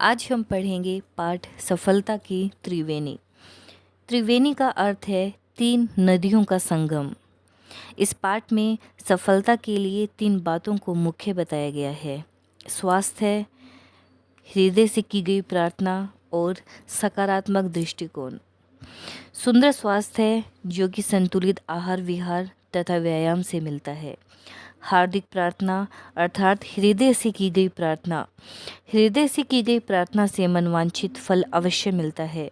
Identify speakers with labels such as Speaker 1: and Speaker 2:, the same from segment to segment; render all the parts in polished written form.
Speaker 1: आज हम पढ़ेंगे पाठ सफलता की त्रिवेणी। त्रिवेणी का अर्थ है 3 नदियों का संगम। इस पाठ में सफलता के लिए 3 बातों को मुख्य बताया गया है। स्वास्थ्य, हृदय से की गई प्रार्थना और सकारात्मक दृष्टिकोण। सुंदर स्वास्थ्य है जो कि संतुलित आहार विहार तथा व्यायाम से मिलता है। हार्दिक प्रार्थना अर्थात हृदय से की गई प्रार्थना। हृदय से की गई प्रार्थना से मनवांछित फल अवश्य मिलता है।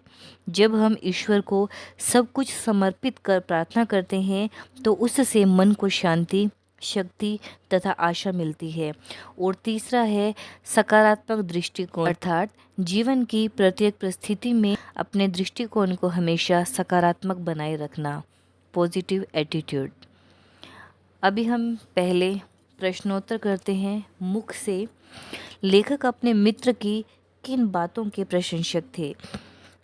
Speaker 1: जब हम ईश्वर को सब कुछ समर्पित कर प्रार्थना करते हैं तो उससे मन को शांति, शक्ति तथा आशा मिलती है। और तीसरा है सकारात्मक दृष्टिकोण अर्थात जीवन की प्रत्येक परिस्थिति में अपने दृष्टिकोण को हमेशा सकारात्मक बनाए रखना, पॉजिटिव एटीट्यूड। अभी हम पहले प्रश्नोत्तर करते हैं। मुख से लेखक अपने मित्र की किन बातों के प्रशंसक थे?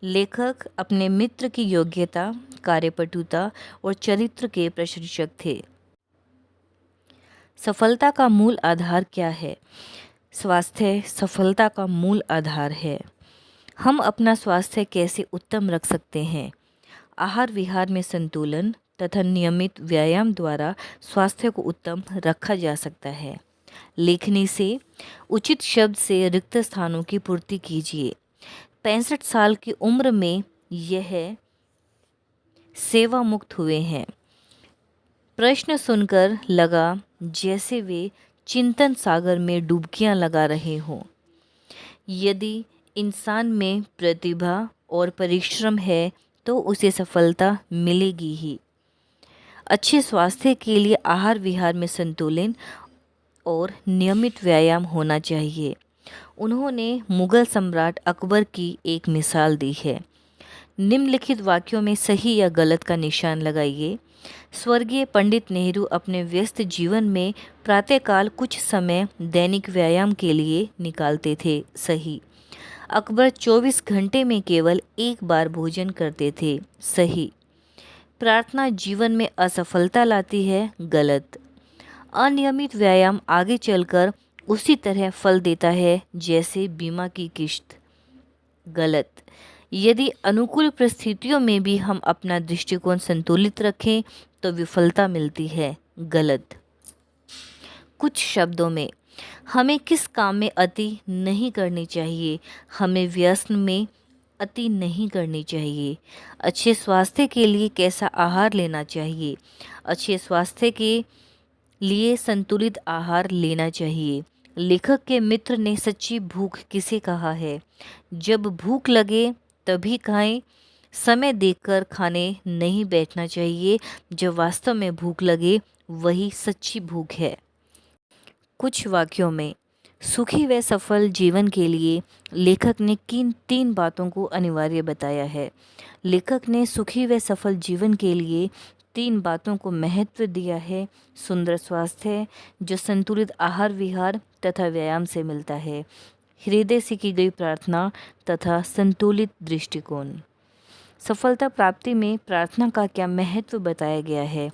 Speaker 1: लेखक अपने मित्र की योग्यता, कार्यपटुता और चरित्र के प्रशंसक थे। सफलता का मूल आधार क्या है? स्वास्थ्य सफलता का मूल आधार है। हम अपना स्वास्थ्य कैसे उत्तम रख सकते हैं? आहार विहार में संतुलन तथा नियमित व्यायाम द्वारा स्वास्थ्य को उत्तम रखा जा सकता है। लेखनी से उचित शब्द से रिक्त स्थानों की पूर्ति कीजिए। 65 साल की उम्र में यह सेवा मुक्त हुए हैं। प्रश्न सुनकर लगा जैसे वे चिंतन सागर में डुबकियां लगा रहे हों। यदि इंसान में प्रतिभा और परिश्रम है तो उसे सफलता मिलेगी ही। अच्छे स्वास्थ्य के लिए आहार विहार में संतुलन और नियमित व्यायाम होना चाहिए। उन्होंने मुगल सम्राट अकबर की एक मिसाल दी है। निम्नलिखित वाक्यों में सही या गलत का निशान लगाइए। स्वर्गीय पंडित नेहरू अपने व्यस्त जीवन में प्रातःकाल कुछ समय दैनिक व्यायाम के लिए निकालते थे। सही। अकबर 24 घंटे में केवल एक बार भोजन करते थे। सही। प्रार्थना जीवन में असफलता लाती है। गलत। अनियमित व्यायाम आगे चलकर उसी तरह फल देता है जैसे बीमा की किश्त। गलत। यदि अनुकूल परिस्थितियों में भी हम अपना दृष्टिकोण संतुलित रखें तो विफलता मिलती है। गलत। कुछ शब्दों में हमें किस काम में अति नहीं करनी चाहिए? हमें व्यसन में अति नहीं करनी चाहिए। अच्छे स्वास्थ्य के लिए कैसा आहार लेना चाहिए? अच्छे स्वास्थ्य के लिए संतुलित आहार लेना चाहिए। लेखक के मित्र ने सच्ची भूख किसे कहा है? जब भूख लगे तभी खाएं। समय देखकर खाने नहीं बैठना चाहिए। जब वास्तव में भूख लगे वही सच्ची भूख है। कुछ वाक्यों में सुखी व सफल जीवन के लिए लेखक ने किन 3 बातों को अनिवार्य बताया है? लेखक ने सुखी व सफल जीवन के लिए 3 बातों को महत्व दिया है। सुंदर स्वास्थ्य जो संतुलित आहार विहार तथा व्यायाम से मिलता है, हृदय से की गई प्रार्थना तथा संतुलित दृष्टिकोण। सफलता प्राप्ति में प्रार्थना का क्या महत्व बताया गया है?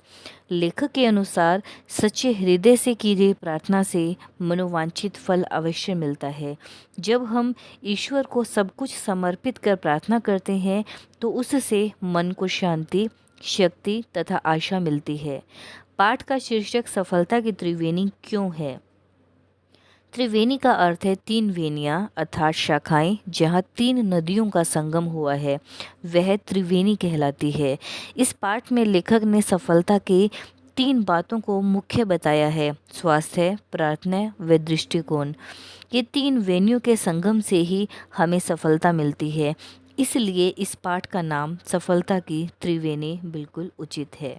Speaker 1: लेखक के अनुसार सच्चे हृदय से की गई प्रार्थना से मनोवांछित फल अवश्य मिलता है। जब हम ईश्वर को सब कुछ समर्पित कर प्रार्थना करते हैं तो उससे मन को शांति, शक्ति तथा आशा मिलती है। पाठ का शीर्षक सफलता की त्रिवेणी क्यों है? त्रिवेणी का अर्थ है 3 वेनियाँ अर्थात शाखाएं। जहाँ 3 नदियों का संगम हुआ है वह त्रिवेणी कहलाती है। इस पाठ में लेखक ने सफलता के 3 बातों को मुख्य बताया है। स्वास्थ्य, प्रार्थना व दृष्टिकोण। ये 3 वेनियों के संगम से ही हमें सफलता मिलती है। इसलिए इस पाठ का नाम सफलता की त्रिवेणी बिल्कुल उचित है।